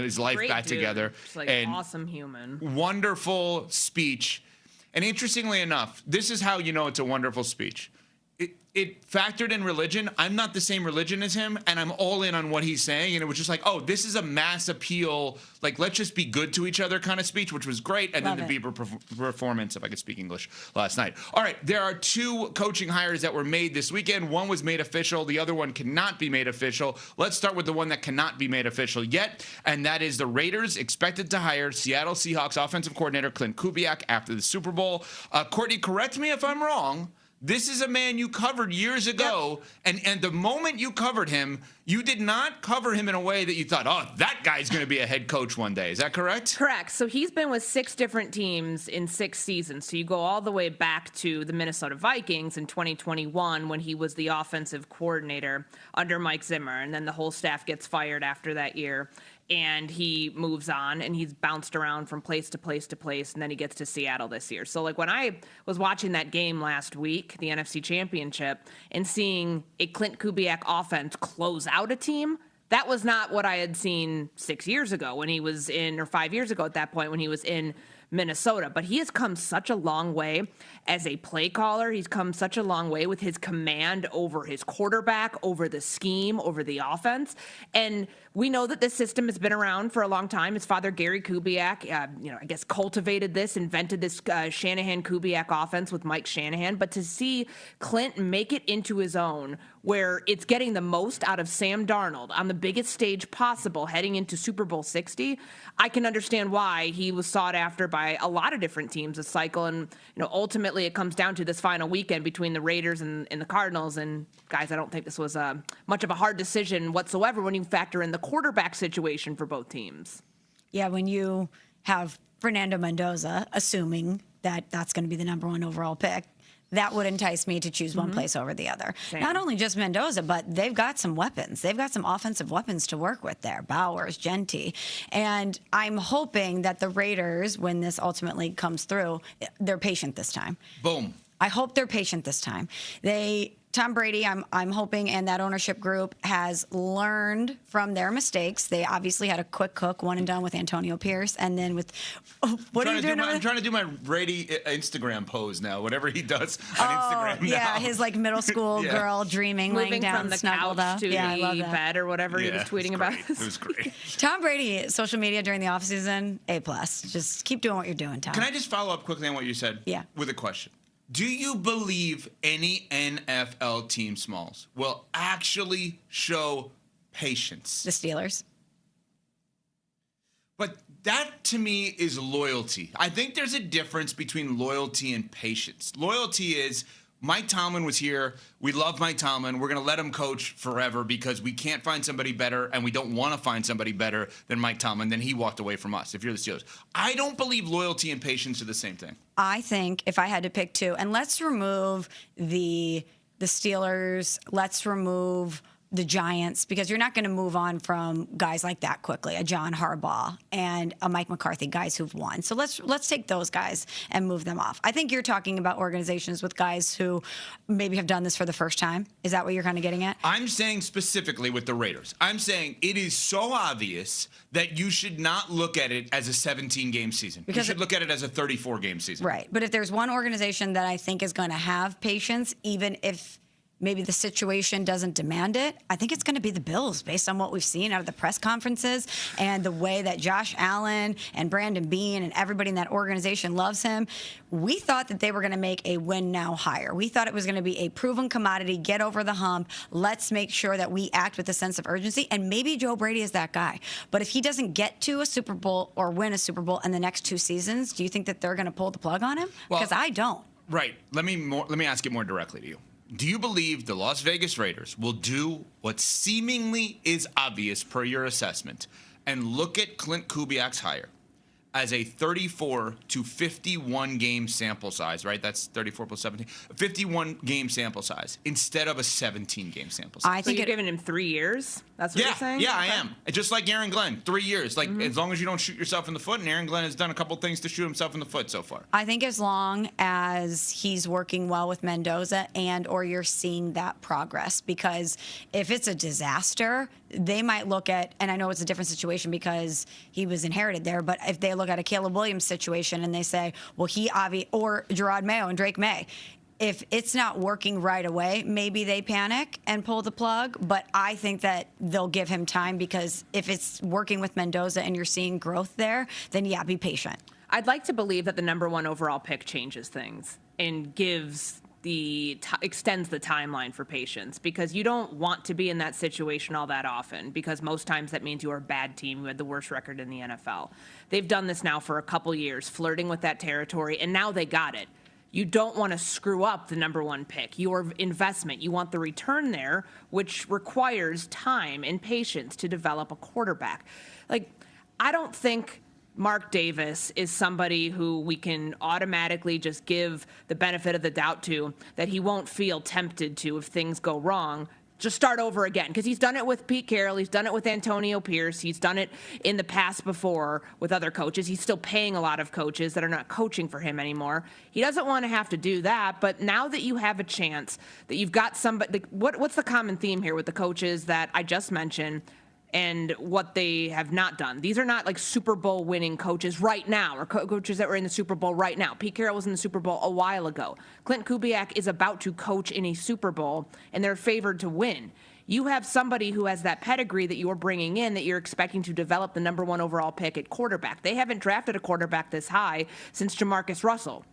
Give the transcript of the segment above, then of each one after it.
his life Great back dude. together. Just like and awesome human. Wonderful speech. And interestingly enough, this is how you know it's a wonderful speech. It factored in religion. I'm not the same religion as him, and I'm all in on what he's saying. And it was just like, oh, this is a mass appeal, like, let's just be good to each other kind of speech, which was great. And Love then the it. Bieber performance, if I could speak English, last night. All right, there are 2 coaching hires that were made this weekend. One was made official. The other one cannot be made official. Let's start with the one that cannot be made official yet, and that is the Raiders expected to hire Seattle Seahawks offensive coordinator Clint Kubiak after the Super Bowl. Courtney, correct me if I'm wrong. This is a man you covered years ago, and the moment you covered him, you did not cover him in a way that you thought, oh, that guy's going to be a head coach one day. Is that correct? Correct. So he's been with 6 different teams in 6 seasons. So you go all the way back to the Minnesota Vikings in 2021 when he was the offensive coordinator under Mike Zimmer, and then the whole staff gets fired after that year. And he moves on, and he's bounced around from place to place to place, and then he gets to Seattle this year. So, like, when I was watching that game last week, the NFC Championship, and seeing a Clint Kubiak offense close out a team, that was not what I had seen 6 years ago when he was in, or 5 years ago at that point when he was in Minnesota. But he has come such a long way as a play caller. He's come such a long way with his command over his quarterback, over the scheme, over the offense. And we know that this system has been around for a long time. His father, Gary Kubiak, I guess cultivated this, invented this Shanahan-Kubiak offense with Mike Shanahan. But to see Clint make it into his own, where it's getting the most out of Sam Darnold on the biggest stage possible heading into Super Bowl 60, I can understand why he was sought after by a lot of different teams this cycle. And, ultimately it comes down to this final weekend between the Raiders and the Cardinals. And, guys, I don't think this was much of a hard decision whatsoever when you factor in the quarterback situation for both teams. Yeah, when you have Fernando Mendoza, assuming that that's going to be the number 1 overall pick, that would entice me to choose one place over the other. Same. Not only just Mendoza, but they've got some weapons. They've got some offensive weapons to work with there. Bowers, Canty. And I'm hoping that the Raiders, when this ultimately comes through, they're patient this time. Boom. I hope they're patient this time. Tom Brady, I'm hoping, and that ownership group has learned from their mistakes. They obviously had a quick cook, one and done with Antonio Pierce, and then with what are you doing? I'm trying to do my Brady Instagram pose now. Whatever he does on Instagram now. Yeah, his like middle school girl dreaming, laying down, from the snuggled couch up. to I love the that. bed or whatever he was tweeting about. It was great. Tom Brady, social media during the offseason, A+. Just keep doing what you're doing, Tom. Can I just follow up quickly on what you said? Yeah. With a question. Do you believe any NFL team, Smalls, will actually show patience? The Steelers. But that, to me, is loyalty. I think there's a difference between loyalty and patience. Loyalty is, Mike Tomlin was here. We love Mike Tomlin. We're going to let him coach forever because we can't find somebody better, and we don't want to find somebody better than Mike Tomlin. Then he walked away from us, if you're the Steelers. I don't believe loyalty and patience are the same thing. I think if I had to pick 2, and let's remove the Steelers, let's remove the Giants, because you're not going to move on from guys like that quickly, a John Harbaugh and a Mike McCarthy, guys who've won. So let's take those guys and move them off. I think you're talking about organizations with guys who maybe have done this for the first time. Is that what you're kind of getting at? I'm saying specifically with the Raiders. I'm saying it is so obvious that you should not look at it as a 17-game season. You should look at it as a 34-game season. Right. But if there's one organization that I think is going to have patience, even if maybe the situation doesn't demand it, I think it's going to be the Bills based on what we've seen out of the press conferences and the way that Josh Allen and Brandon Beane and everybody in that organization loves him. We thought that they were going to make a win now hire. We thought it was going to be a proven commodity, get over the hump. Let's make sure that we act with a sense of urgency. And maybe Joe Brady is that guy. But if he doesn't get to a Super Bowl or win a Super Bowl in the next 2 seasons, do you think that they're going to pull the plug on him? Because I don't. Right. Let me ask it more directly to you. Do you believe the Las Vegas Raiders will do what seemingly is obvious per your assessment and look at Clint Kubiak's hire as a 34 to 51 game sample size, right? That's 34 plus 17, 51 game sample size instead of a 17 game sample size. I think you're giving him 3 years? That's what you're saying? Yeah, I am. Just like Aaron Glenn, 3 years. Like, as long as you don't shoot yourself in the foot, and Aaron Glenn has done a couple things to shoot himself in the foot so far. I think as long as he's working well with Mendoza and or you're seeing that progress, because if it's a disaster, they might look at, and I know it's a different situation because he was inherited there, but if they look at a Caleb Williams situation and they say, well, or Gerard Mayo and Drake May, if it's not working right away, maybe they panic and pull the plug. But I think that they'll give him time, because if it's working with Mendoza and you're seeing growth there, then yeah, be patient. I'd like to believe that the number 1 overall pick changes things and extends the timeline for patience, because you don't want to be in that situation all that often, because most times that means you're a bad team who had the worst record in the NFL. They've done this now for a couple years, flirting with that territory, and now they got it. You don't want to screw up the number 1 pick, your investment. You want the return there, which requires time and patience to develop a quarterback. Like, I don't think Mark Davis is somebody who we can automatically just give the benefit of the doubt to, that he won't feel tempted to, if things go wrong, just start over again. Because he's done it with Pete Carroll. He's done it with Antonio Pierce. He's done it in the past before with other coaches. He's still paying a lot of coaches that are not coaching for him anymore. He doesn't want to have to do that. But now that you have a chance, that you've got somebody, what's the common theme here with the coaches that I just mentioned and what they have not done? These are not like Super Bowl winning coaches right now, or coaches that were in the Super Bowl right now. Pete Carroll was in the Super Bowl a while ago. Clint Kubiak is about to coach in a Super Bowl, and they're favored to win. You have somebody who has that pedigree that you're bringing in, that you're expecting to develop the number 1 overall pick at quarterback. They haven't drafted a quarterback this high since Jamarcus Russell.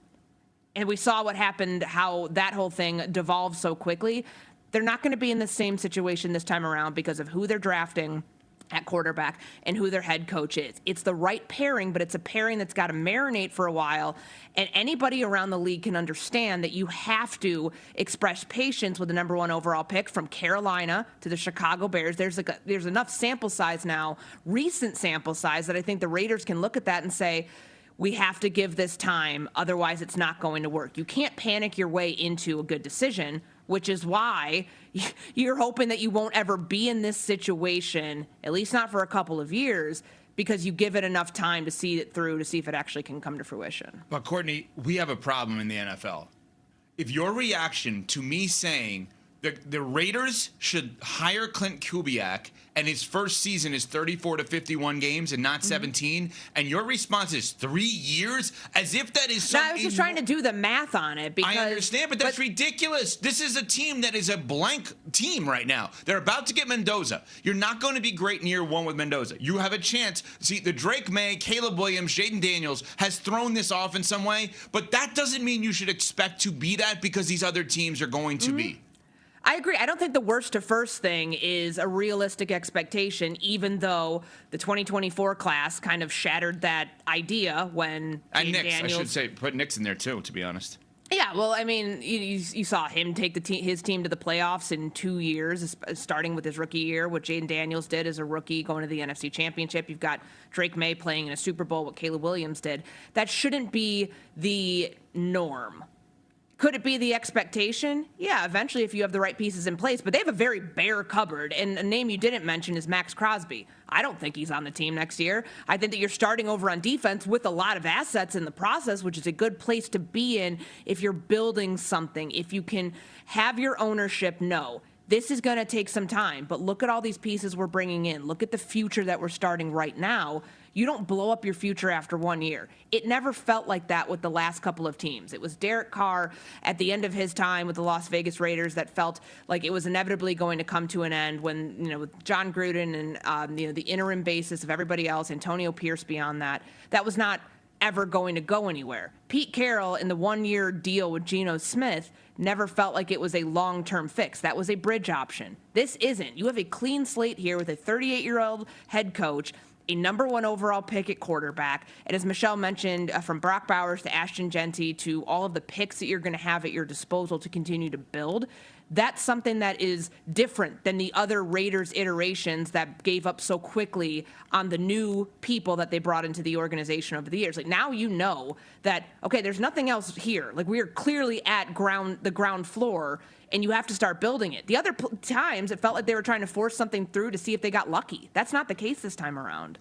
And we saw what happened, how that whole thing devolved so quickly. They're not going to be in the same situation this time around because of who they're drafting at quarterback and who their head coach is. It's the right pairing, but it's a pairing that's got to marinate for a while. And anybody around the league can understand that you have to express patience with the number 1 overall pick, from Carolina to the Chicago Bears. There's enough sample size now, recent sample size, that I think the Raiders can look at that and say, we have to give this time, otherwise it's not going to work. You can't panic your way into a good decision, which is why you're hoping that you won't ever be in this situation, at least not for a couple of years, because you give it enough time to see it through, to see if it actually can come to fruition. But Courtney, we have a problem in the NFL. If your reaction to me saying the Raiders should hire Clint Kubiak and his first season is 34 to 51 games and not 17, and your response is 3 years, as if that is something. No, I was just trying to do the math on it. Because, I understand, but that's ridiculous. This is a team that is a blank team right now. They're about to get Mendoza. You're not going to be great in year 1 with Mendoza. You have a chance. See, the Drake May, Caleb Williams, Jaden Daniels has thrown this off in some way, but that doesn't mean you should expect to be that, because these other teams are going to be. I agree. I don't think the worst to first thing is a realistic expectation, even though the 2024 class kind of shattered that idea when And Jaden Nix, Daniels. I should say, put Nix in there too, to be honest. Yeah, well, I mean, you saw him take his team to the playoffs in 2 years, starting with his rookie year. What Jaden Daniels did as a rookie going to the NFC Championship. You've got Drake May playing in a Super Bowl, what Caleb Williams did. That shouldn't be the norm. Could it be the expectation? Yeah, eventually if you have the right pieces in place. But they have a very bare cupboard. And a name you didn't mention is Max Crosby. I don't think he's on the team next year. I think that you're starting over on defense with a lot of assets in the process, which is a good place to be in if you're building something. If you can have your ownership know, this is going to take some time, but look at all these pieces we're bringing in. Look at the future that we're starting right now. You don't blow up your future after 1 year. It never felt like that with the last couple of teams. It was Derek Carr at the end of his time with the Las Vegas Raiders that felt like it was inevitably going to come to an end when, with John Gruden and, the interim basis of everybody else, Antonio Pierce beyond that, that was not ever going to go anywhere. Pete Carroll in the 1 year deal with Geno Smith never felt like it was a long-term fix. That was a bridge option. This isn't. You have a clean slate here with a 38-year-old head coach, a number 1 overall pick at quarterback, and as Michelle mentioned, from Brock Bowers to Ashton Genty to all of the picks that you're going to have at your disposal to continue to build. That's something that is different than the other Raiders iterations that gave up so quickly on the new people that they brought into the organization over the years. Like, now you know that, okay, there's nothing else here. Like, we are clearly at the ground floor, and you have to start building it. The other times, it felt like they were trying to force something through to see if they got lucky. That's not the case this time around.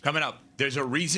Coming up, there's a reason